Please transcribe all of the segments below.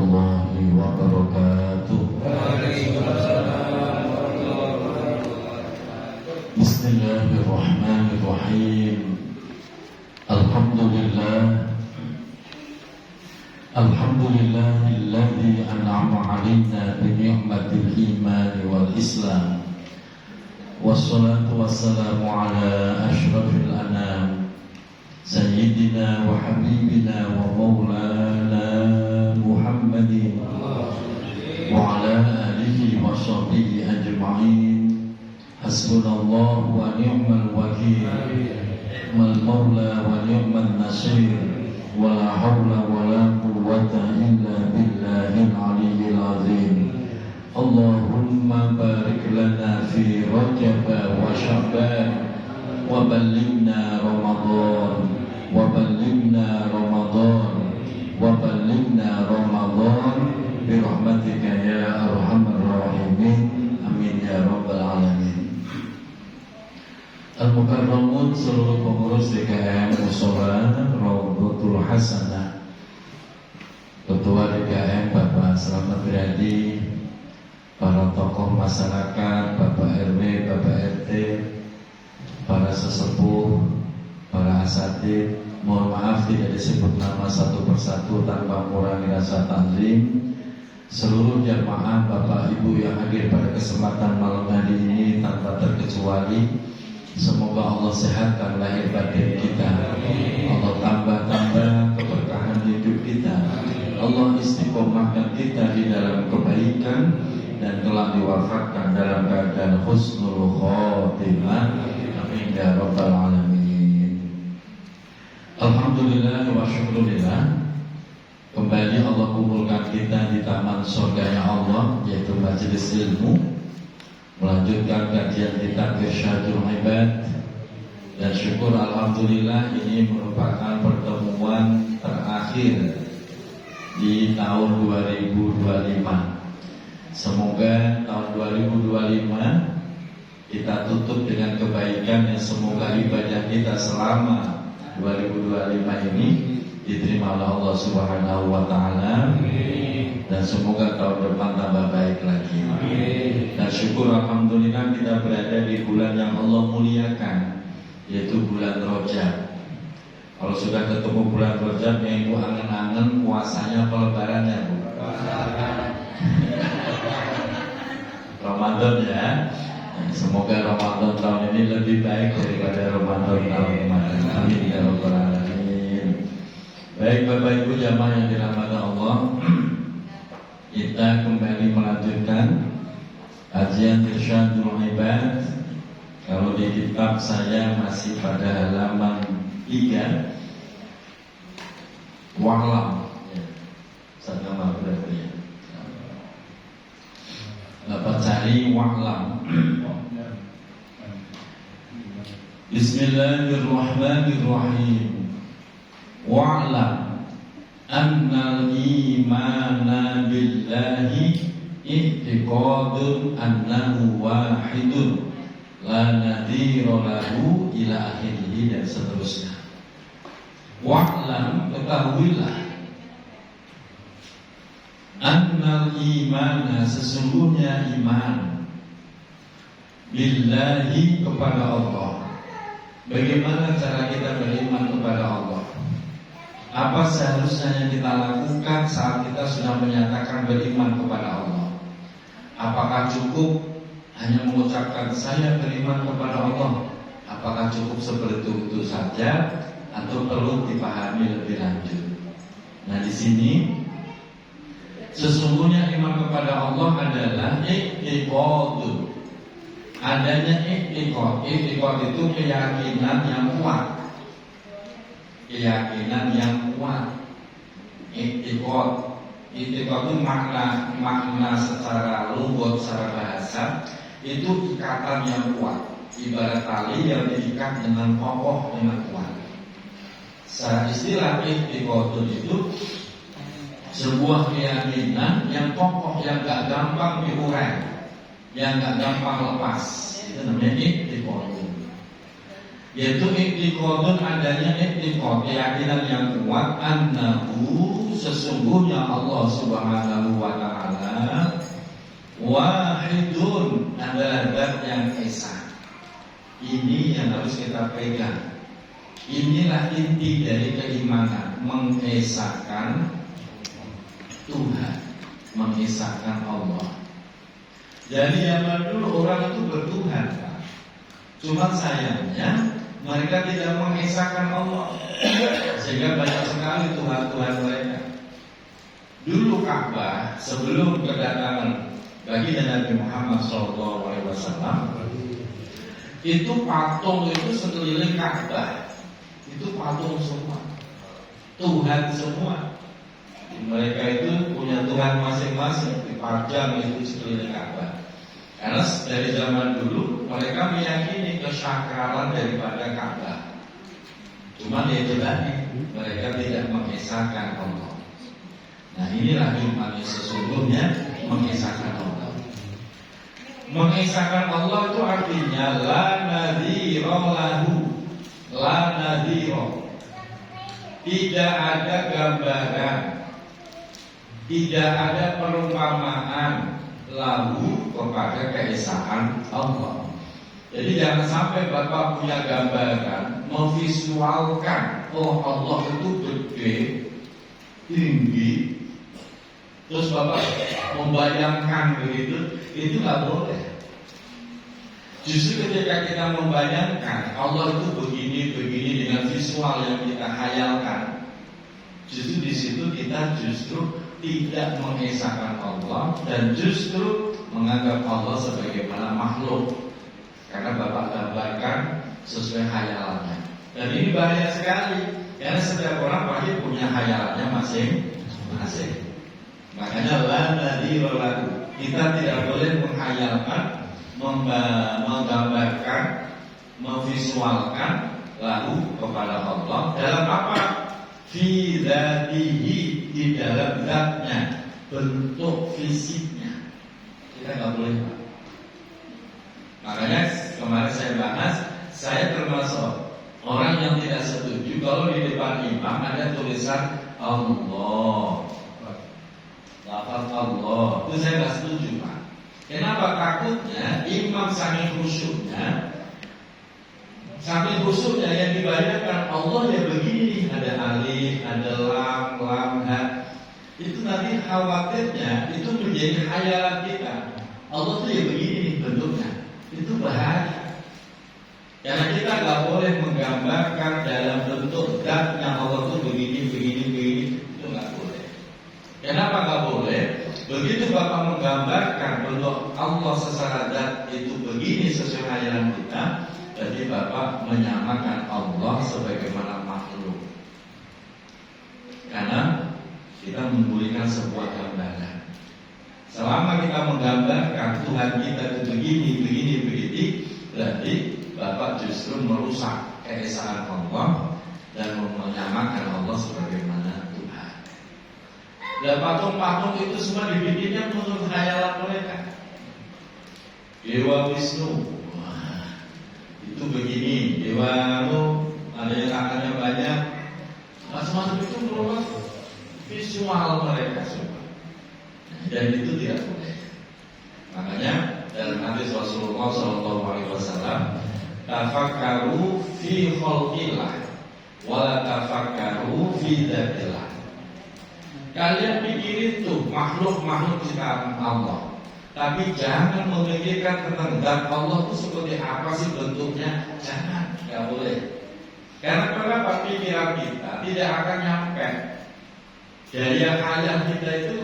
warahmatullahi wabarakatuh. Bismillahirrahmanirrahim. Alhamdulillahilladzi an'ama 'alaina bi ni'matil iman wal islam. Wassalatu wassalamu ala asyrafil anam sayyidina wa habibina wa maulana Muhammadin wa ala alihi wa sahbihi ajma'in. Hasbunallahu wa ni'mal wakil, mal maula wa ni'man nasir, wa la hawla wa la quwwata illa billahil aliyyil azim. Allahumma barik lana fi Rajab wa Sya'ban wa ballighna Ramadan wa ballighna Ramadan wa ballighna Ramadan bi rahmatika ya arhamar rahimin. Amin ya rabbal alamin. Al-Mukarramun, seluruh pengurus DKM Mushola Rawdatul Hasanah, Ketua DKM Bapak Slamet Riyadi, para tokoh masyarakat, Bapak RW, Bapak RT, para sesepuh, para asatidz, mohon maaf tidak disebut nama satu persatu tanpa mengurangi rasa takzim. Seluruh jamaah Bapak Ibu yang hadir pada kesempatan malam hari ini tanpa terkecuali, semoga Allah sehatkan lahir batin kita, Allah tambah keberkahan hidup kita, Allah istiqomahkan kita di dalam kebaikan, dan telah diwafatkan dalam keadaan husnul khotimah. Amin ya rabbal alamin. Alhamdulillah wa syukurillah, kembali Allah kumpulkan kita di taman surganya Allah, yaitu majelis ilmu, melanjutkan kajian kitab Irsyadul Ibad. Dan syukur alhamdulillah ini merupakan pertemuan terakhir di tahun 2025. Semoga tahun 2025 kita tutup dengan kebaikan, yang semoga ibadah kita selama 2025 ini diterima oleh Allah Subhanahu wa taala, dan semoga tahun depan tambah baik lagi. Dan syukur alhamdulillah kita berada di bulan yang Allah muliakan, yaitu bulan Rajab. Kalau sudah ketemu bulan Rajab, yang ibu angen-angen puasanya apa lebarannya, Bu? Ramadan ya. Semoga Ramadan tahun ini lebih baik daripada Ramadan tahun kemarin. Amin ya rabbal alamin. Baik Bapak Ibu jamaah yang dirahmati Allah, kita kembali melanjutkan kajian Irsyadul Ibad. Kalau di kitab saya masih pada halaman 3. Wa'lam ya. Saya maaf berarti ya. Bapak cari wa'lam. Bismillahirrahmanirrahim. Wa'lam annal imana billahi i'tiqadun annahu wahidun la nadhira lahu ila akhirih, dan seterusnya. Wa'lam, ketahuilah, annal imana, sesungguhnya iman, billahi, kepada Allah. Bagaimana cara kita beriman kepada Allah? Apa seharusnya yang kita lakukan saat kita sudah menyatakan beriman kepada Allah? Apakah cukup hanya mengucapkan saya beriman kepada Allah? Apakah cukup seperti itu saja, atau perlu dipahami lebih lanjut? Nah, di sini sesungguhnya iman kepada Allah adalah i'tiqadun. Adanya i'tiqad. I'tiqad itu keyakinan yang kuat. Keyakinan yang kuat. I'tiqad. I'tiqad itu makna secara lughat, secara bahasa, itu ikatan yang kuat. Ibarat tali yang diikat dengan kokoh, dengan kuat. Secara istilah i'tiqadun itu sebuah keyakinan yang kokoh, yang gak gampang diurai, yang gak gampang lepas. Itu namanya i'tiqadun. yaitu i'tiqadun, adanya i'tiqad, keyakinan yang kuat, annahu, sesungguhnya Allah Subhanahu wa taala wahidun, adalah zat yang esa. Ini yang harus kita pegang. Inilah inti dari keimanan, mengesahkan Tuhan, mengesahkan Allah. Jadi zaman dulu orang itu bertuhan, Pak. Cuma sayangnya mereka tidak mengesahkan Allah, sehingga banyak sekali Tuhan-Tuhan mereka. Dulu Ka'bah sebelum kedatangan baginda Nabi Muhammad SAW, itu patung itu sekeliling Ka'bah, itu patung semua, Tuhan semua. Mereka itu punya Tuhan masing-masing, dipajang itu sekeliling Ka'bah. Karena dari zaman dulu mereka meyakini kesakralan daripada Ka'bah. Cuma itu tadi, mereka tidak mengesahkan Allah. Nah, inilah iman yang sesungguhnya, mengesahkan Allah. Mengesahkan Allah itu artinya la nadhira lahu, la nadhira, tidak ada gambaran, tidak ada perumpamaan lahu kepada keesaan Allah. Jadi jangan sampai Bapak punya gambaran, memvisualkan, oh Allah itu gede, tinggi, terus Bapak membayangkan begitu, itu nggak boleh. Justru ketika kita membayangkan Allah itu begini dengan visual yang kita hayalkan, justru di situ kita tidak mengesahkan Allah dan justru menganggap Allah sebagaimana makhluk, karena Bapak gambarkan sesuai hayalannya. Dan ini bahaya sekali, karena setiap orang pasti punya hayalannya masing-masing. Makanya la nadhira lahu, kita tidak boleh menghayalkan, menggambarkan, memvisualkan lahu kepada Allah dalam apa? Fi dzatihi, di dalam zatnya, bentuk fisiknya. Kita nggak boleh, Pak. Makanya kemarin saya bahas, saya termasuk orang yang tidak setuju kalau di depan imam ada tulisan Allah, lafaz Allah. Itu saya nggak setuju, Pak. Kenapa? Takutnya imam saking khusyuknya yang dibayangkan Allah ya begini, ada alif, ada lam, ha. Itu nanti khawatirnya itu menjadi khayalan kita. Allah tuh ya begini bentuknya. Itu bahaya. Karena kita nggak boleh menggambarkan dalam bentuk zatnya Allah tuh begini. Itu nggak boleh. Kenapa nggak boleh? Begitu Bapak menggambarkan bentuk Allah secara zat itu begini sesuai khayalan kita, jadi Bapak menyamakan Allah sebagaimana makhluk. Karena kita memberikan sebuah gambaran. Selama kita menggambarkan Tuhan kita itu begini, berarti Bapak justru merusak keesaan Allah dan menyamakan Allah sebagaimana Tuhan. Dan patung-patung itu semua dibikinnya menurut khayalan mereka. Dewa Wisnu, itu begini, Dewa ada yang tangannya banyak, macam-macam itu menurut visual mereka semua. Dan itu tidak boleh. Makanya dalam hadis Rasulullah SAW, tafakkaru fi khalqillah wala tafakkaru fi dzatillah. Kalian pikirin tuh makhluk-makhluk ciptaan Allah, tapi jangan memikirkan tentang zat Allah itu seperti apa sih bentuknya. Jangan, nggak boleh. Karena kenapa? Pikiran kita tidak akan nyampe. Daya khayal kita itu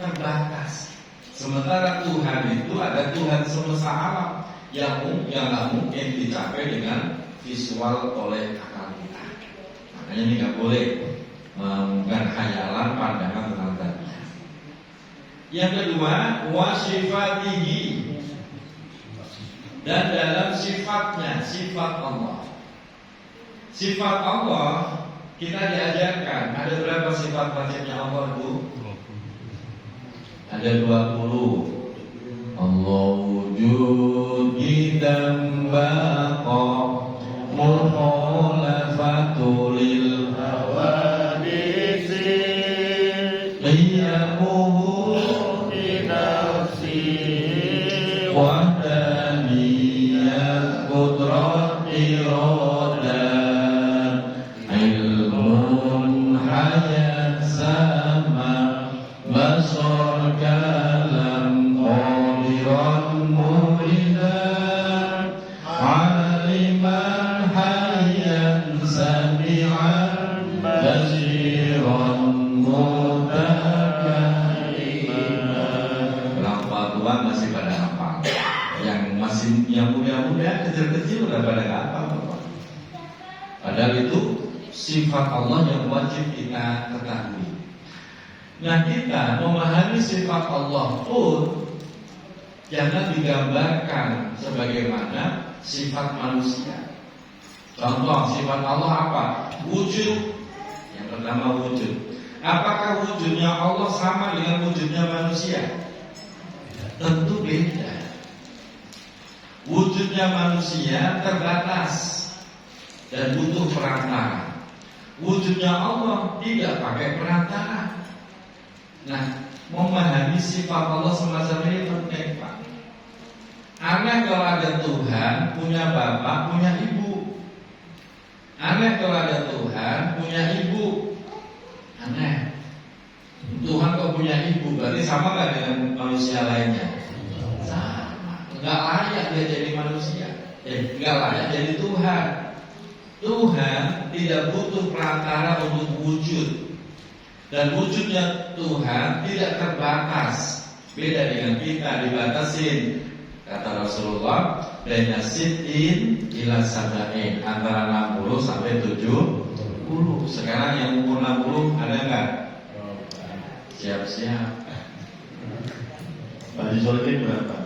terbatas. Sementara Tuhan itu ada Tuhan semesta alam yang nggak mungkin dicapai dengan visual oleh akal kita. Makanya ini nggak boleh, bukan khayalan, pandangan tentang zatnya. Yang kedua, wasifatihi, dan dalam sifatnya, sifat Allah. Sifat Allah kita diajarkan, ada berapa sifat wajibnya Allah itu? Ada 20. Allah wujud dan baqa mukhalafatu lil hawadisi qiyamuhu bi nafsi wahdaniyat qudrat iradah ilmun hayat sama basar kalam qadiran muridan aliman hayyan sami'an basiran mutakaliman. Orang tua masih pada hafal, yang muda-muda kecil-kecil udah pada nggak hafal. Padahal itu sifat Allah yang wajib kita ketahui. Nah, kita memahami sifat Allah pun jangan digambarkan sebagaimana sifat manusia. Contoh sifat Allah apa? Wujud. Yang pertama wujud. Apakah wujudnya Allah sama dengan wujudnya manusia? Tentu beda. Wujudnya manusia terbatas dan butuh perantara. Wujudnya Allah tidak pakai perantara. Nah, memahami sifat Allah semacam ini penting, Pak. Aneh kalau ada Tuhan punya bapak, punya ibu. Aneh kalau ada Tuhan punya ibu. Aneh. Tuhan kok punya ibu, berarti sama nggak dengan manusia lainnya? Sama. Nggak layak dia jadi manusia. Nggak layak jadi Tuhan. Tuhan tidak butuh perantara untuk wujud. Dan wujudnya Tuhan tidak terbatas. Beda dengan kita, dibatasin. Kata Rasulullah, baina sittin ila sab'in, antara 60 sampai 70. Sekarang yang umur 60 ada enggak? Siap-siap. Pak Solikin berapa?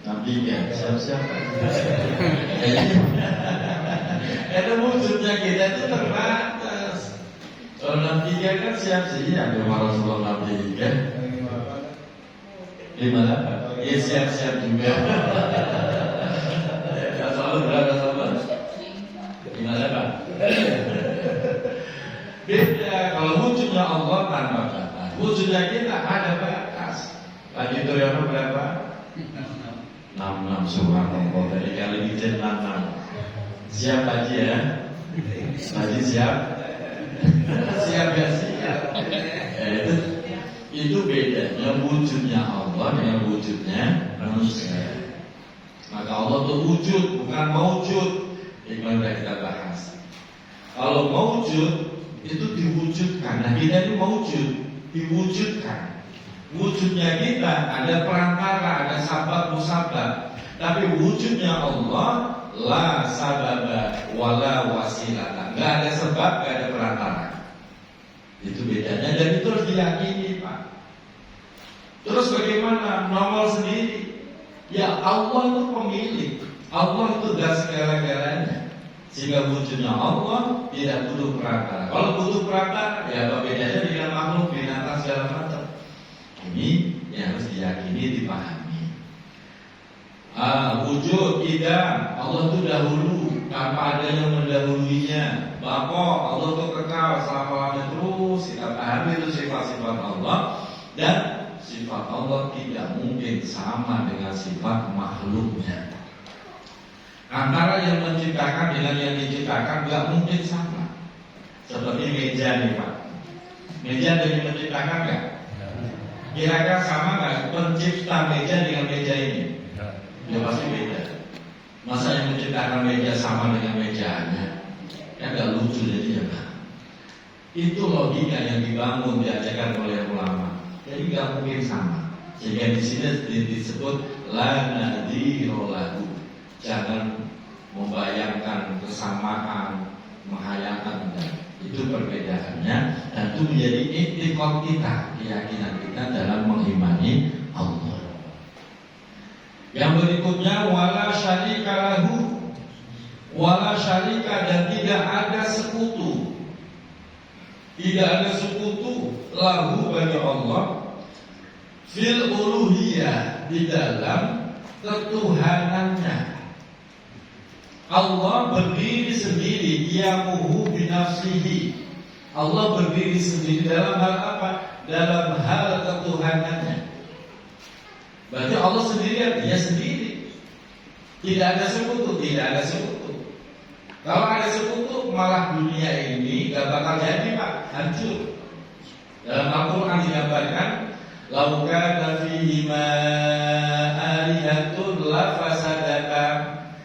63. Siap-siap. Karena wujudnya kita itu terbatas. Kalau 63 kan siap-siap. Ya Rasulullah 63. 58. Ya siap-siap juga. Selalu berapa sahabat? 58. Beda. Kalau wujudnya Allah tanpa batas, wujudnya kita ada batas. Lagi itu yang berapa? 66. Subhanallah. Tadi kali bikin 66. Siap Haji ya? Haji siap? Siap ya siap. Itu bedanya wujudnya Allah dengan wujudnya manusia. Maka Allah itu wujud, bukan maujud. Ini sudah kita bahas. Kalau maujud itu diwujudkan. Nah, kita ini maujud, diwujudkan. Wujudnya kita ada perantara, ada sabab musabab. Tapi wujudnya Allah la sababa wala wasilata. Enggak ada sebab, enggak ada perantara. Itu bedanya, dan itu harus diyakini, Pak. Terus bagaimana? Nongol sendiri. Ya Allah itu pemilik. Allah itu dah segala-galanya. Sehingga wujudnya Allah tidak butuh perantara. Kalau butuh perantara, ya apa bedanya dengan makhluk binatang segala macam? Ini yang harus diyakini, dipahami. Wujud tidak, Allah itu dahulu tanpa ada yang mendahuluinya. Bapa, Allah itu kekal selama-lamanya terus. Kita pahami itu sifat-sifat Allah. Dan sifat Allah tidak mungkin sama dengan sifat makhluknya. Antara yang menciptakan dengan yang diciptakan tidak mungkin sama. Seperti meja nih Pak. Meja ada yang menciptakan nggak? Kira-kira sama nggak pencipta meja dengan meja ini? Ya pasti beda. Masa yang menciptakan meja sama dengan mejanya? Ya nggak lucu jadi ya Pak. Itu logika yang dibangun, diajarkan oleh ulama. Jadi nggak mungkin sama. Sehingga di sini disebut la nadhira lahu. Jangan membayangkan kesamaan, menghayalkan, itu perbedaannya. Dan itu menjadi i'tiqad kita, keyakinan kita dalam mengimani Allah. Yang berikutnya wala syarika lahu, wala syarika, dan tidak ada sekutu. Tidak ada sekutu lahu bagi Allah fil uluhiyah, di dalam ketuhanannya. Allah berdiri sendiri, qiyamuhu binafsihi. Allah berdiri sendiri dalam hal apa? Dalam hal ketuhanannya. Berarti Allah sendirian, dia sendiri. Tidak ada sekutu, tidak ada sekutu. Kalau ada sekutu, malah dunia ini gak bakal jadi, Pak, hancur. Dalam Al-Quran digambarkan, "Lau kana fihima alihatun lafasadata."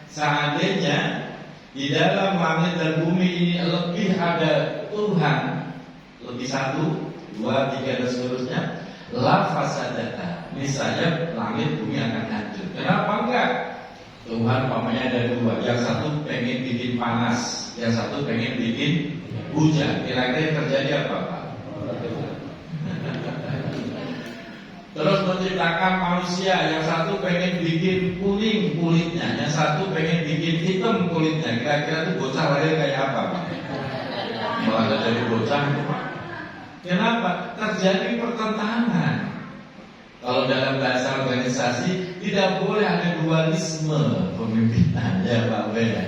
Seandainya di dalam langit dan bumi ini lebih ada Tuhan, lebih satu, dua, tiga dan seterusnya, lafasadata. Misalnya langit bumi akan hancur. Kenapa enggak? Tuhan pamannya ada dua. Yang satu pengen bikin panas, yang satu pengen bikin hujan. Kira-kira terjadi apa, Pak? Terus menciptakan manusia, yang satu pengen bikin kuning kulitnya, yang satu pengen bikin hitam kulitnya. Kira-kira itu bocah lahir kayak apa, Pak? Malah jadi bocah itu, Pak. Kenapa? Terjadi pertentangan. Kalau dalam bahasa organisasi tidak boleh ada dualisme pemimpinan, ya Pak Beda.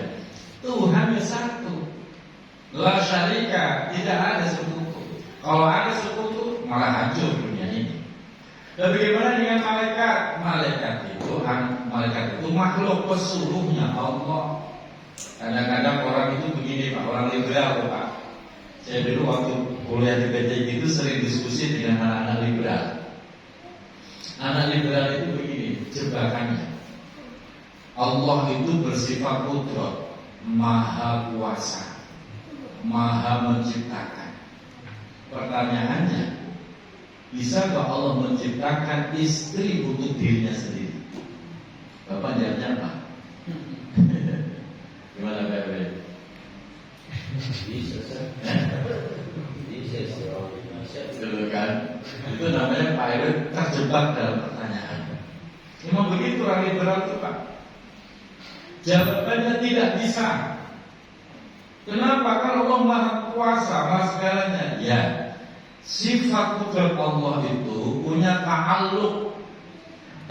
Tuhan yang satu, la syarika, tidak ada sekutu. Kalau ada sekutu malah hancur dunia ini. Dan bagaimana dengan malaikat? Malaikat itu makhluk pesuruhnya Allah. Kadang-kadang orang itu begini, Pak, orang liberal, Pak. Saya dulu waktu kuliah di PTIG itu sering diskusi dengan anak-anak liberal. Anak liberal itu begini, jebakannya. Allah itu bersifat qudrat, maha kuasa, maha menciptakan. Pertanyaannya, bisakah Allah menciptakan istri untuk dirinya sendiri? Bapak jawabnya apa? Gimana Pak Ibu? Bisa. Betul kan? Itu namanya Pak Ibu terjebak dalam pertanyaan. Memang begitu orang liberal itu, Pak. Jawabannya tidak bisa. Kenapa? Karena Allah maha kuasa, maha segalanya. Ya. Sifat kudrat Allah itu punya ta'alluq.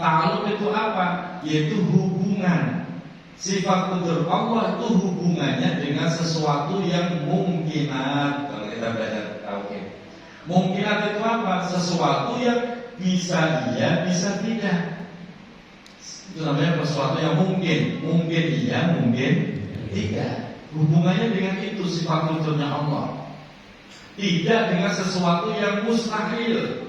Ta'alluq itu apa? Yaitu hubungan. Sifat kudrat Allah itu hubungannya dengan sesuatu yang mungkinat. Kalau kita belajar tauhid, mungkinat itu apa? Sesuatu yang bisa iya, bisa tidak. Itu namanya sesuatu yang mungkin. Mungkin iya, mungkin tidak. Hubungannya dengan itu sifat kudratnya Allah. Tidak dengan sesuatu yang mustahil.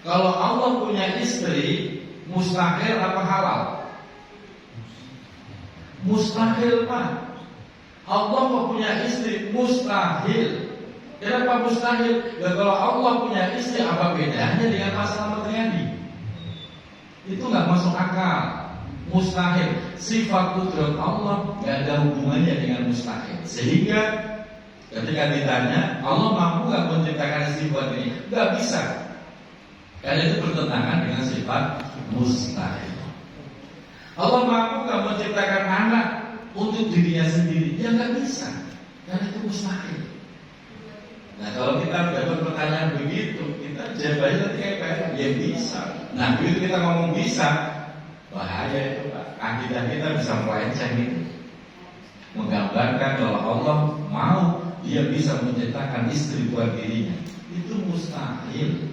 Kalau Allah punya istri, mustahil apa halal? Mustahil, Pak. Allah punya istri, mustahil. Kenapa mustahil? Ya, kalau Allah punya istri, apa bedanya dengan masalah material? Itu nggak masuk akal. Mustahil. Sifat kudrat Allah nggak ada hubungannya dengan mustahil. Sehingga ketika ditanya, Allah mampu nggak menciptakan istri buat ini? Nggak bisa. Karena itu bertentangan dengan sifat mustahil. Allah mampu nggak menciptakan anak untuk dirinya sendiri? Ya nggak bisa. Karena itu mustahil. Nah, kalau kita dapat pertanyaan begitu, kita jawabannya nanti kayak ya bisa. Nah, begitu kita ngomong bisa, bahaya itu, Pak. Akidah kita bisa melenceng itu. Menggambarkan kalau Allah mau, dia bisa menciptakan istri buat dirinya. Itu mustahil.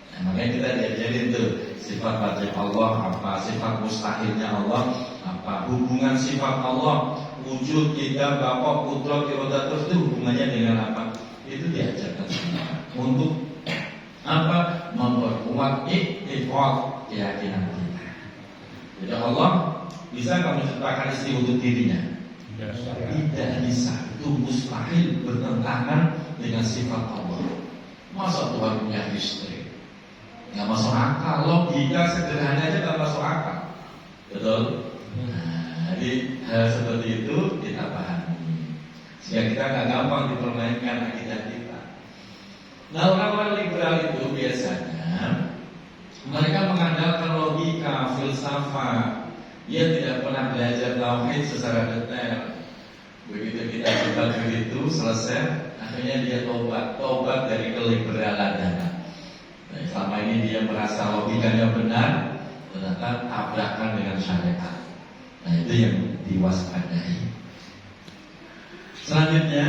Nah, makanya kita diajarin tuh sifat wajib Allah apa, sifat mustahilnya Allah apa, hubungan sifat Allah, wujud, kita, bapak, putra, iroda, terus itu hubungannya dengan apa? Itu diajarkan untuk apa? Memperkuat iktikad keyakinan kita. Jadi Allah bisa nggak menciptakan istri untuk dirinya? Tidak bisa. Itu mustahil, bertentangan dengan sifat Allah. Masa Tuhan punya istri? Nggak masuk akal. Logika sederhana aja nggak masuk akal. Betul? Nah, jadi hal seperti itu kita pahami. Sehingga kita nggak gampang dipermainkan akidah kita. Nah, orang-orang liberal itu biasanya mereka mengandalkan logika, filsafat. Dia tidak pernah belajar tauhid secara detail. Begitu kita coba begitu selesai, akhirnya dia tobat dari keliberalan. Nah, selama ini dia merasa logikanya benar, ternyata tabrakan dengan syariat. Nah itu yang diwaspadai. Selanjutnya,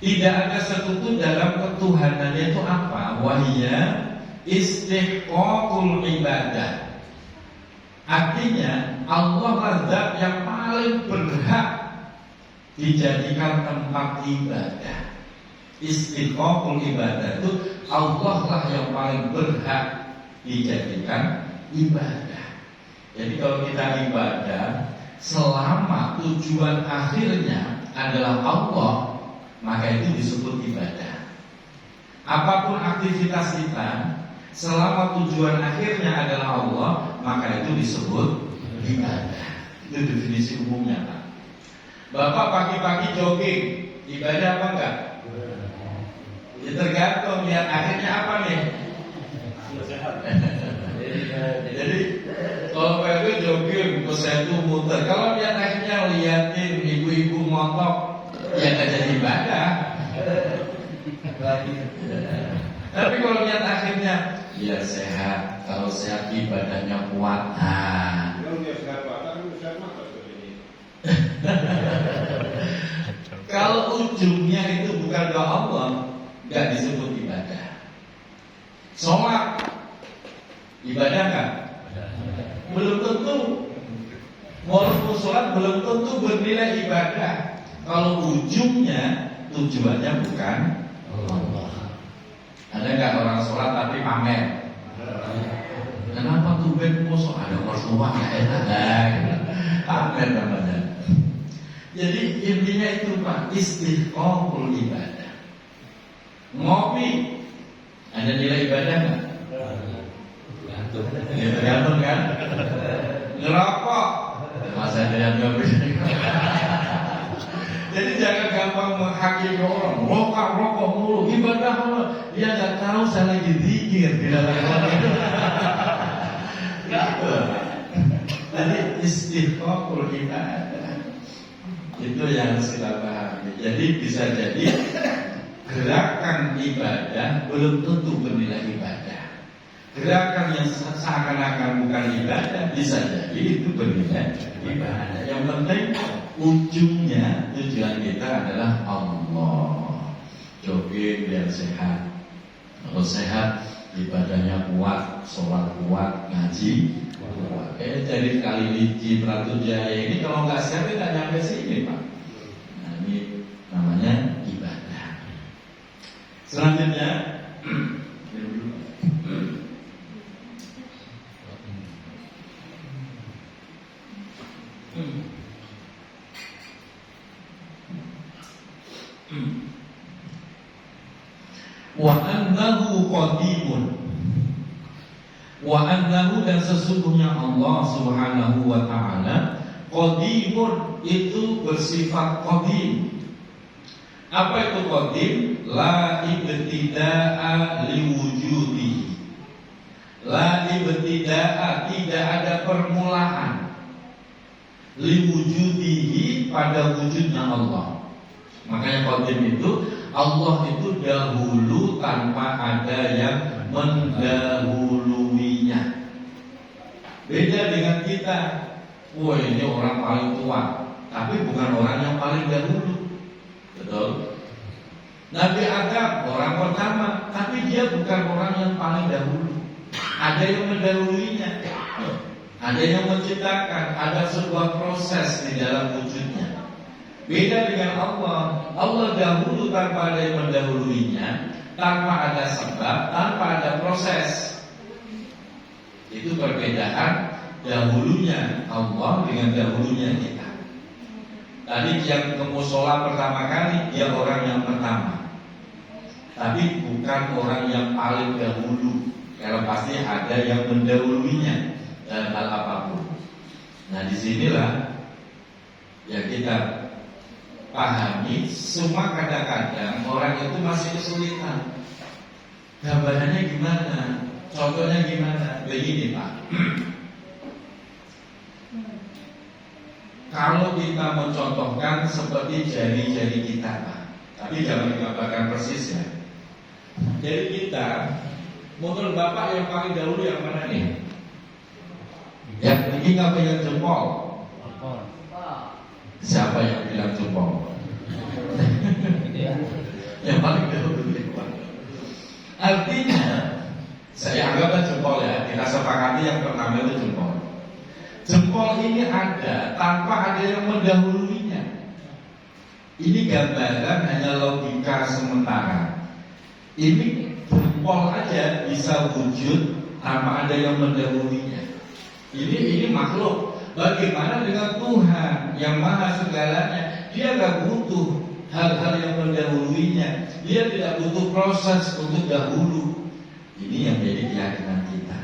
tidak ada sekutu dalam ketuhanannya itu apa? Wahia istiqaqul ibadah. Artinya Allah lah zat yang paling berhak dijadikan tempat ibadah. Istiqaqul ibadah itu Allah lah yang paling berhak dijadikan ibadah. Jadi kalau kita ibadah, selama tujuan akhirnya adalah Allah, maka itu disebut ibadah. Apapun aktivitas kita, selama tujuan akhirnya adalah Allah, maka itu disebut ibadah. Itu definisi umumnya, Pak. Bapak pagi-pagi jogging, ibadah apa enggak? Ya tergantung, lihat akhirnya apa nih? Jadi kalau PW jogging, terus saya tuh muter. Kalau lihat akhirnya liatin ibu-ibu motok, ya nggak jadi ibadah. Tapi kalau lihat akhirnya biar sehat, kalau sehat ibadahnya kuat. Kalau ujungnya itu bukan doa Allah, nggak disebut ibadah. Sholat ibadah nggak? Belum tentu. Walaupun sholat belum tentu bernilai ibadah kalau ujungnya tujuannya bukan Allah. Ada nggak orang sholat tapi pamer? Kenapa tuh ben musuh ada mertua ya enak? Pamer namanya. Jadi intinya itu Pak, istiqomul ibadah. Ngopi ada nilai ibadah nggak? Ya tergantung kan. Ngerokok masa dia ngopi. Jadi jangan gampang menghakimi orang. Rokok mulu ibadah mulu. Dia nggak tahu saya lagi zikir di dalam hati. Gitu. Jadi istiqomul ibadah itu yang harus kita pahami. Jadi bisa jadi gerakan ibadah belum tentu bernilai ibadah. Gerakan yang seakan-akan bukan ibadah bisa jadi itu bernilai ibadah. Yang penting ujungnya, tujuan kita adalah Allah. Jogging biar sehat. Kalau sehat ibadahnya kuat, sholat kuat, ngaji kuat. Jadi kali Liji Pratujaya ini kalau nggak sehat nggak nyampe sini Pak. Nah ini namanya ibadah. Selanjutnya wa annahu qadimun, wa annahu dan sesungguhnya Allah Subhanahu wa taala qadimun itu bersifat qadim. Apa itu qadim? La ibtida'a liwujudi. La ibtida'a, tidak ada permulaan. Liwujudihi, pada wujudnya Allah. Makanya qadim itu Allah itu dahulu tanpa ada yang mendahuluinya. Beda dengan kita. Wah ini orang paling tua, tapi bukan orang yang paling dahulu. Betul? Nabi Adam orang pertama, tapi dia bukan orang yang paling dahulu. Ada yang mendahuluinya. Ada yang menciptakan. Ada sebuah proses di dalam wujudnya. Beda dengan Allah. Allah dahulu tanpa ada yang mendahuluinya, tanpa ada sebab, tanpa ada proses. Itu perbedaan dahulunya Allah dengan dahulunya kita. Tadi yang ke musola pertama kali, dia orang yang pertama, tapi bukan orang yang paling dahulu. Karena pasti ada yang mendahuluinya dalam hal apapun. Nah disinilah ya kita pahami, semua kadang-kadang orang itu masih kesulitan. Gambarannya gimana? Contohnya gimana? Begini Pak. Kalau kita mencontohkan seperti jari-jari kita Pak, tapi jangan digambarkan persis ya. Jadi kita, menurut Bapak yang paling dahulu yang mana nih? Yang tinggi nggak pegang jempol? Siapa yang bilang jempol? Yang paling dahulu. Artinya, saya anggaplah jempol ya. Kita sepakati yang pertama itu jempol. Jempol ini ada tanpa ada yang mendahulunya. Ini gambaran hanya logika sementara. Ini jempol aja bisa wujud tanpa ada yang mendahulunya. Ini makhluk. Bagaimana dengan Tuhan yang maha segalanya? Dia gak butuh hal-hal yang mendahuluinya. Dia tidak butuh proses untuk dahulu. Ini yang jadi keyakinan kita.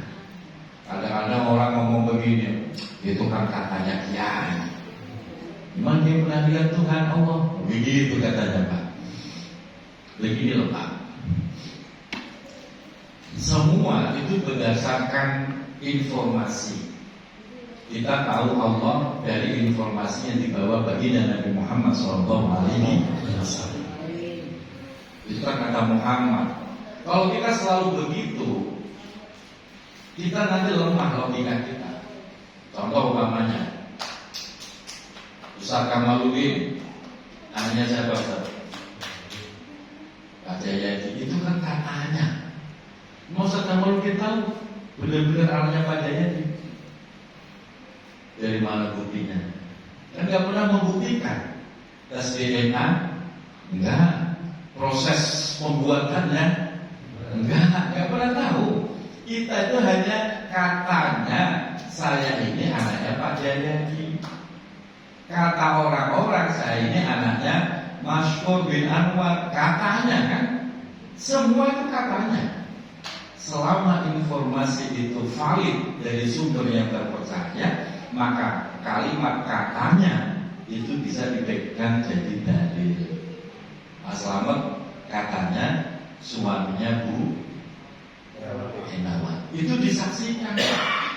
Kadang-kadang orang ngomong begini, itu kan katanya kiai. Memang dia pernah lihat Tuhan Allah? Begitu katanya Pak. Begini loh Pak. Semua itu berdasarkan informasi. Kita tahu Allah dari informasi yang dibawa baginda Nabi Muhammad SAW. Itu kan kata Muhammad. Kalau kita selalu begitu, kita nanti lemah logika kita. Contoh umpamanya, Ustaz Kamaludin, hanya siapa Ustaz? Pak Jayadi, itu kan katanya. Mau Ustaz Kamaludin tahu benar-benar arahnya Pak Jayadi? Dari mana buktinya? Kan nggak pernah membuktikan. Tes DNA, enggak. Proses pembuatannya, enggak pernah tahu. Kita itu hanya katanya, saya ini anaknya Pak Jayadi. Kata orang-orang, saya ini anaknya Masyhur bin Anwar. Katanya kan, semua itu katanya. Selama informasi itu valid dari sumber yang terpercaya, maka kalimat katanya itu bisa dipegang jadi dalil. Mas Slamet katanya suaminya Bu Henawan, itu disaksikan.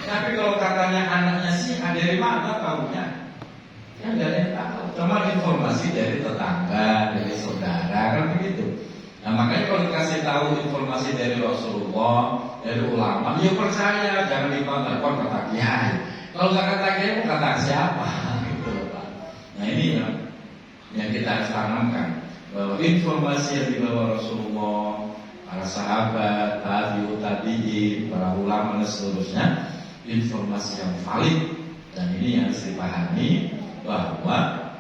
Tapi kalau katanya anaknya sih, dari mana tahunya? Ya nggak ada yang tahu. Cuma informasi dari tetangga, dari saudara, kan begitu. Nah makanya kalau dikasih tahu informasi dari Rasulullah, dari ulama, ya percaya, jangan dipandang kata kiai. Kalau nggak kata kiai, kata siapa? Gitu, Pak. Nah ini yang kita harus tanamkan, bahwa informasi yang dibawa Rasulullah, para sahabat, tabi'in, para ulama dan seterusnya, informasi yang valid. Dan ini yang harus dipahami, bahwa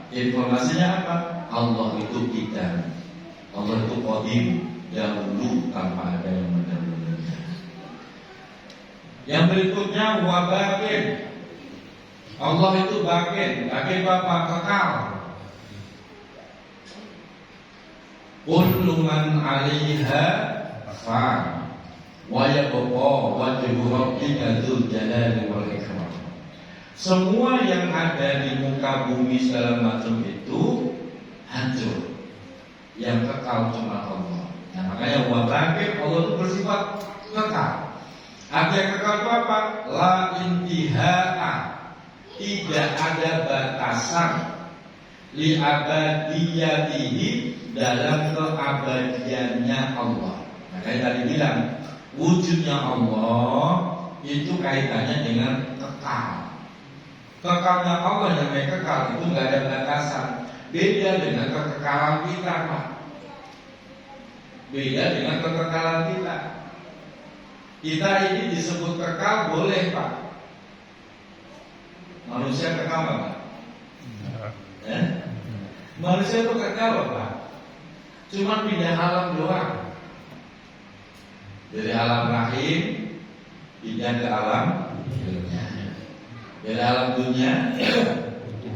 informasinya apa? Allah itu kita, Allah itu qadim, dahulu tanpa ada yang mendahulunya. Yang berikutnya wabakin. Allah itu bakin apa? Kekal. Kullu man 'alaiha fan wa yabqa wajhu rabbika dzul jalali wal ikram. Semua yang ada di muka bumi segala macam itu hancur. Yang kekal cuma Allah. Nah makanya wabakin, Allah itu bersifat kekal. Artinya kekal itu apa? La intihaa. Tidak ada batasan li abadiyatihi, dalam keabadiannya Allah. Makanya tadi bilang wujudnya Allah itu kaitannya dengan kekal. Kekalnya Allah yang kekal itu nggak ada batasan. Beda dengan kekekalan kita, Pak. Beda dengan kekekalan kita. Kita ini disebut kekal boleh, Pak. Manusia kekal Pak. Manusia itu kekal Pak. Cuma pindah alam doang. Dari alam rahim pindah ke alam dunia. Dari alam dunia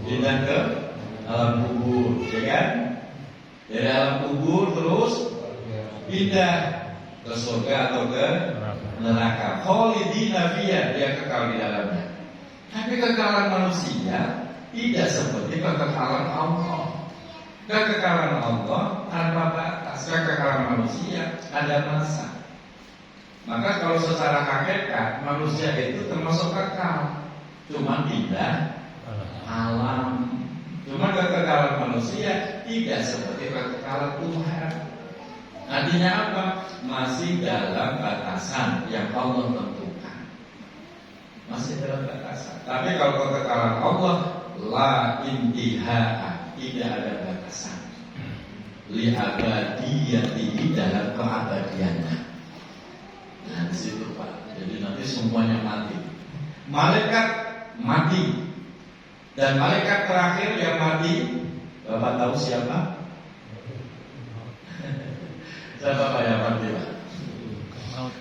pindah ke alam kubur, ya kan? Dari alam kubur terus pindah ke surga atau ke neraka. Khalidina fiha, dia kekal di dalamnya. Tapi kekekalan manusia tidak seperti kekekalan Allah. Kekekalan Allah tanpa batas. Kekekalan manusia ada masa. Maka kalau secara hakikat manusia itu termasuk kekal, cuma pindah alam. Cuma kekekalan manusia tidak seperti kekekalan Tuhan. Artinya apa? Masih dalam batasan yang Allah tentukan. masih dalam batasan. Tapi kalau kekekalan Allah la intihaa, tidak ada batasan. Li abadiyatihi, dalam keabadiannya. Nah di situ Pak. Jadi nanti semuanya mati. Malaikat mati. Dan malaikat terakhir yang mati, Bapak tahu siapa? Siapa Pak yang mati Pak?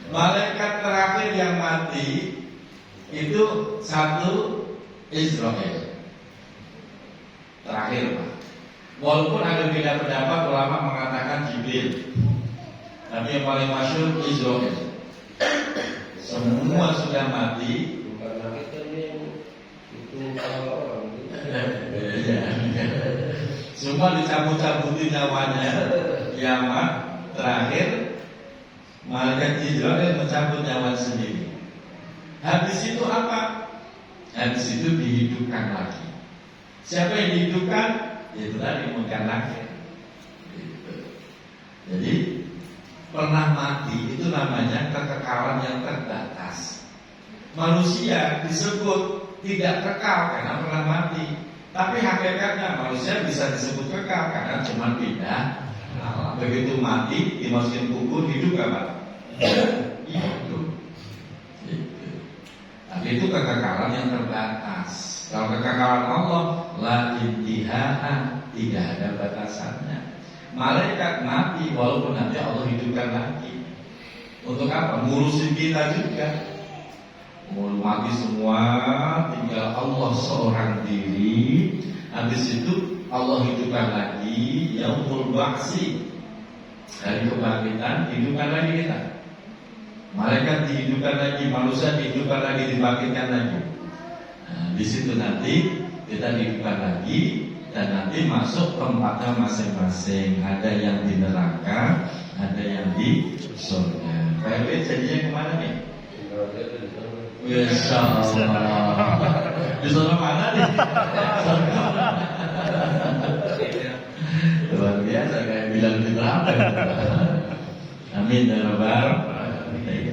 Malaikat terakhir yang mati itu satu Israel. Terakhir Pak. Walaupun ada beda pendapat, ulama mengatakan Jibril, tapi yang paling masyhur Israel. Semua sudah mati. Semua dicabut-cabutin nyawanya. Kiamat terakhir malaikat Israel mencabut nyawa sendiri. Habis itu apa? Habis itu dihidupkan lagi. Siapa yang dihidupkan? Itu tadi mungkin lagi. Jadi pernah mati itu namanya kekekalan yang terbatas. Manusia disebut tidak kekal karena pernah mati. Tapi hakikatnya manusia bisa disebut kekal karena cuma pindah. Begitu mati dimasukin kubur, hidup apa? Hidup. Tapi itu kekekalan yang terbatas. Kalau kekekalan Allah la intihaa, tidak ada batasannya. Malaikat mati walaupun nanti Allah hidupkan lagi. Untuk apa? Ngurusin kita juga. Mau mati semua, tinggal Allah seorang diri. Habis itu Allah hidupkan lagi, yaumul ba'si, hari kebangkitan, hidupkan lagi kita. Malaikat dihidupkan lagi, manusia dihidupkan lagi, dibangkitkan lagi. Nah, di situ nanti kita dihidupkan lagi dan nanti masuk tempatnya masing-masing. Ada yang di neraka, ada yang di surga. KLB jadinya kemana nih? Insya Allah. Di sana mana nih? Luar biasa kayak bilang di neraka. Amin ya rabbal alamin.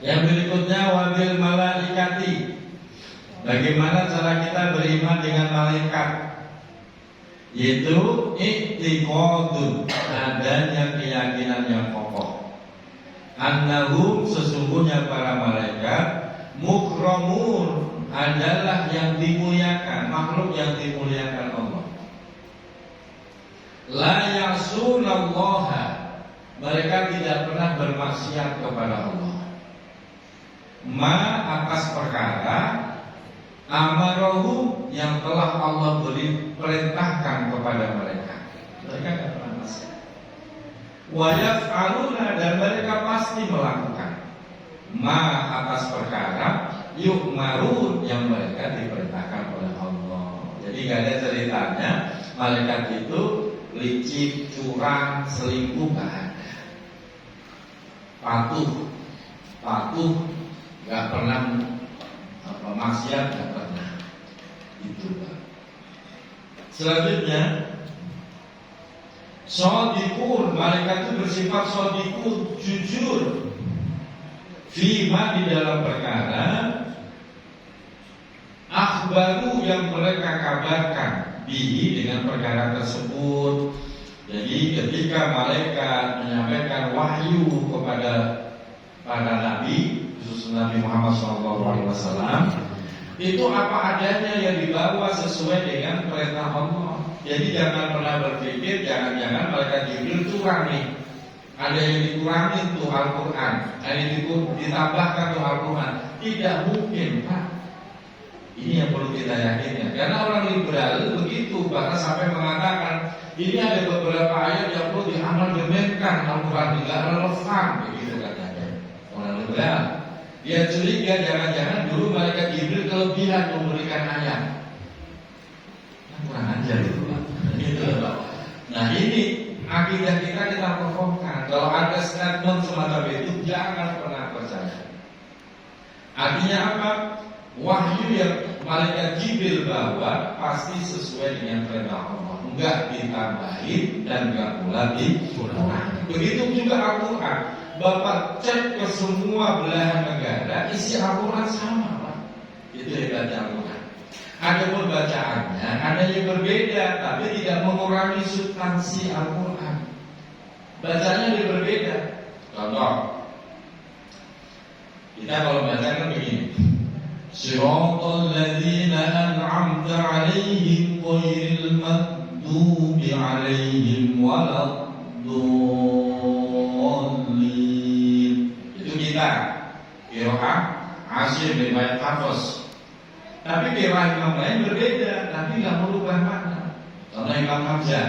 Yang berikutnya wabil malaikati. Bagaimana cara kita beriman dengan malaikat? Yaitu i'tiqadun, adanya keyakinan yang kokoh. Annahum, sesungguhnya para malaikat, mukramun, adalah yang dimuliakan, makhluk yang dimuliakan Allah. La ya'sunallaha, mereka tidak pernah bermaksiat kepada Allah. Ma, atas perkara amarahu, yang telah Allah beri perintahkan kepada mereka. Mereka tidak pernah maksiat. Wa yaf'aluna, dan mereka pasti melakukan ma, atas perkara yu'marun, yang mereka diperintahkan oleh Allah. Jadi gak ada ceritanya malaikat itu licik, curang, selingkuh, gak ada. Patuh, gak pernah maksiat, gak pernah. Itu Pak. Selanjutnya shodiqun, malaikat itu bersifat shodiqun, jujur. Fima, di dalam perkara akhbaru, yang mereka kabarkan, bihi, dengan perkara tersebut. Jadi ketika malaikat menyampaikan wahyu kepada para nabi, khusus Nabi Muhammad SAW, itu apa adanya yang dibawa sesuai dengan perintah Allah. Jadi jangan pernah berpikir jangan-jangan malaikat Jibril curang nih. Ada yang dikurangi tuh Al-Quran, ada yang ditambahkan tuh Al-Quran. Tidak mungkin Pak. Ini yang perlu kita yakinkan. Karena orang liberal begitu, bahkan sampai mengatakan ini ada beberapa ayat yang perlu diamandemenkan, Al-Quran tidak relevan, begitu katanya. Orang liberal, dia curiga jangan-jangan dulu malaikat Jibril kelebihan memberikan ayat. Nah, kurang ajar itu Pak. Gitu, Pak. Nah ini akidah kita kokohkan. Kalau ada statement semacam itu, jangan pernah percaya. Artinya apa? Wahyu yang malaikat Jibril bawa pasti sesuai dengan perintah Allah, enggak ditambahin dan enggak pula dikurangi. Begitu juga Al-Quran. Bapak cek ke semua belahan negara, isi Al-Quran sama, Pak. Itu yang baca Al-Quran. Ada pun bacaannya, ada yang berbeda, tapi tidak mengurangi substansi Al-Quran. Bacanya dia berbeda. Contoh, kita kalau baca kan begini. Siratal ladzina an'amta 'alaihim ghairil maghdubi 'alaihim waladdallin. Itu kita qiraah Asyir riwayat Hafs. Tapi qiraah Imam lain berbeda, tapi enggak merubah makna. Contoh Imam Hamzah.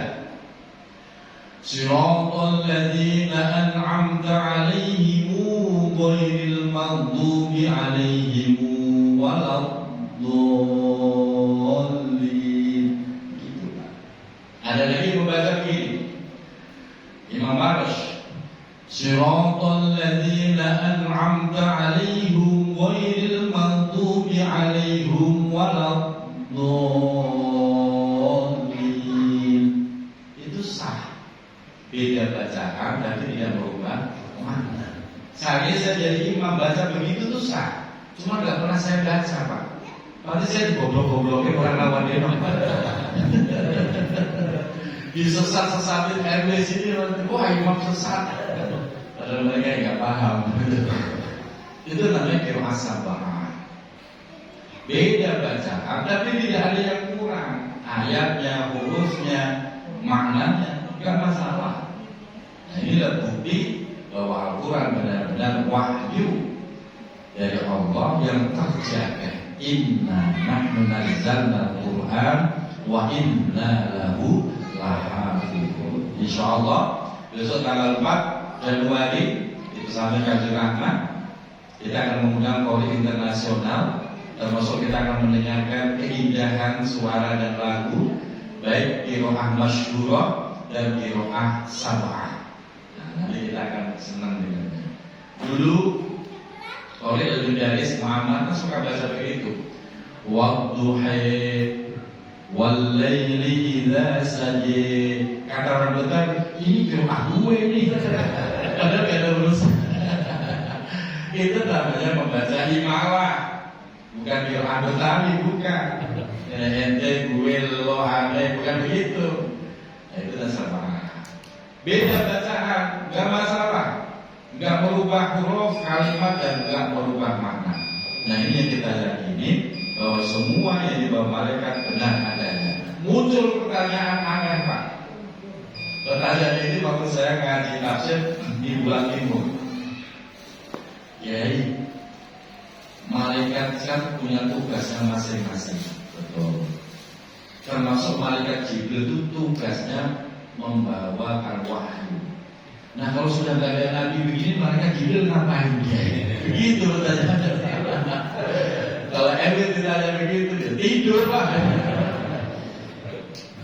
Siratal ladzina an'amta 'alaihim ghairil maghdubi 'alaihim waladdallin. Gitu, Pak. Ada lagi membaca begini. Imam Warsh. Siratal ladzina an'amta 'alaihim ghairil maghdubi 'alaihim waladdallin. Itu sah. Beda bacaan tapi tidak merubah makna. Saya jadi imam baca begitu tuh sah. Cuma nggak pernah saya baca, Pak. Nanti saya digoblok-goblokin orang lawan dia. Disesat-sesatin RW sini, wah imam sesat. Padahal mereka nggak paham. Itu namanya qiraah sabah. Beda bacaan, tapi tidak ada yang kurang. Ayatnya, hurufnya, maknanya nggak masalah. Nah, inilah bukti bahwa Al-Quran benar-benar wahyu dari Allah yang terjaga. Inna nahnu nazzalna al-Quran wa inna lahu lahafizun. Insyaallah besok tanggal 4 Januari di pesantren Kaji Rahmat kita akan mengundang Qori internasional, termasuk kita akan mendengarkan keindahan suara dan lagu baik qiraah masyhurah dan qiraah sab'ah. Nah, nanti kita akan senang dengannya. Dulu oleh legendaris Muhammad kan suka baca begitu. Wadduhi wal laili idza saji. Kata orang Betawi, ini qiraah gue nih. Padahal gak ada urusan. Itu namanya membaca himalah, bukan qiraah Betawi, bukan. Ente gue lo ane, bukan begitu. Nah, itu dasar makna. Beda bacaan, gak masalah. Enggak merubah huruf, kalimat, dan enggak merubah makna. Nah, ini yang kita yakini bahwa semua yang dibawa malaikat benar adanya. Muncul pertanyaan aneh, Pak. Pertanyaan ini waktu saya ngaji tafsir di bulan Timur. Yai, malaikat kan punya tugasnya masing-masing. Betul. Termasuk malaikat Jibril itu tugasnya membawakan wahyu. Nah, kalau sudah gak ada Nabi begini, malaikat Jibril ngapain dia? Begitu pertanyaannya. Kalau Emil tidak ada begitu, dia tidur, Pak.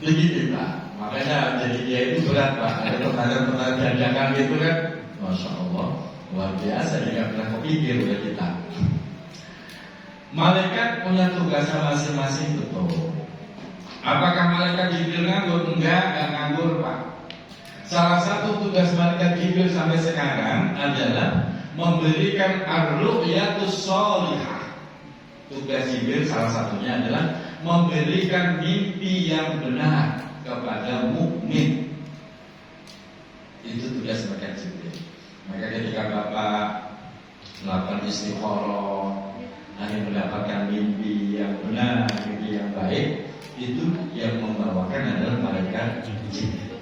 Begitu, Pak. Makanya jadi dia itu berat, Pak. Ada pertanyaan-pertanyaan jangan gitu kan. Masya Allah, luar biasa. Dia gak pernah kepikir oleh kita. Malaikat punya tugasnya masing-masing, betul. Apakah malaikat Jibril nganggur? Enggak nganggur, Pak. Salah satu tugas malaikat Jibril sampai sekarang adalah memberikan ar-ru'yatus sholihah. Tugas Jibril salah satunya adalah memberikan mimpi yang benar kepada mukmin. Itu tugas malaikat Jibril. Maka ketika Bapak melakukan istikharah, hanya mendapatkan mimpi yang benar, mimpi yang baik, itu yang membawakan adalah malaikat Jibril.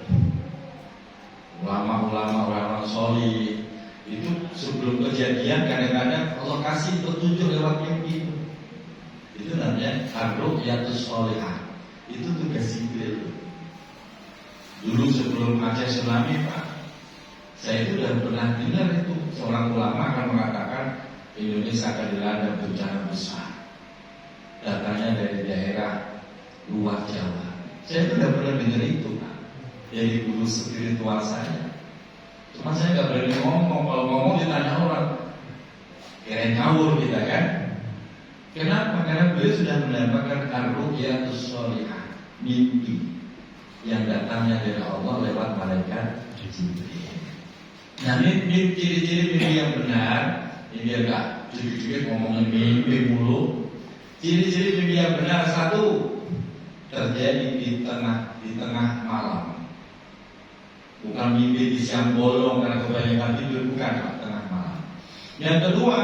Ulama-ulama orang solih itu sebelum kejadian kadang-kadang Allah kasih petunjuk lewat mimpi itu. Itu namanya ar-ru'yatus sholihah. Itu tugas Jibril. Dulu sebelum Aceh tsunami, Pak, saya itu sudah pernah dengar itu seorang ulama akan mengatakan Indonesia akan dilanda bencana besar. Datangnya dari daerah luar Jawa. Saya itu sudah pernah dengar itu, Pak. Jadi guru spiritual saya. Cuma saya nggak berani ngomong. Kalau ngomong ditanya orang, kirain ngawur kita kan. Kenapa? Karena beliau sudah mendapatkan ar-ru'yatus sholihah, mimpi yang datangnya dari Allah lewat malaikat Jibril. Nah ini ciri-ciri mimpi yang benar. Ini biar gak sedikit ngomongin mimpi mulu. Ciri-ciri mimpi yang benar, satu, terjadi di tengah malam. Bukan mimpi di siang bolong karena kebanyakan tidur, bukan Pak, tengah malam. Yang kedua,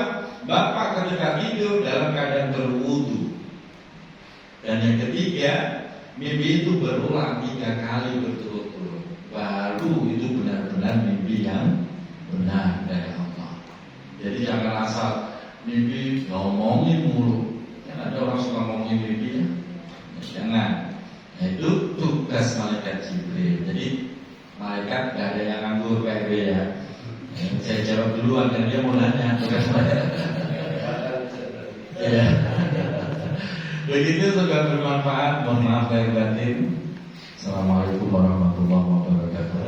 Bapak ketika tidur dalam keadaan berwudu. Dan yang ketiga, mimpi itu berulang 3 kali berturut-turut. Baru itu benar-benar mimpi yang benar dari Allah. Jadi jangan asal mimpi ngomongin mulu. Kan ada orang suka ngomongin mimpi ya. Jangan. Nah, itu tugas malaikat Jibril. Jadi malaikat gak ada yang nganggur PRB ya. Saya jawab duluan dan dia mau nanya. Ya. Begitu semoga bermanfaat. Mohon maaf lahir batin. Assalamualaikum warahmatullahi wabarakatuh.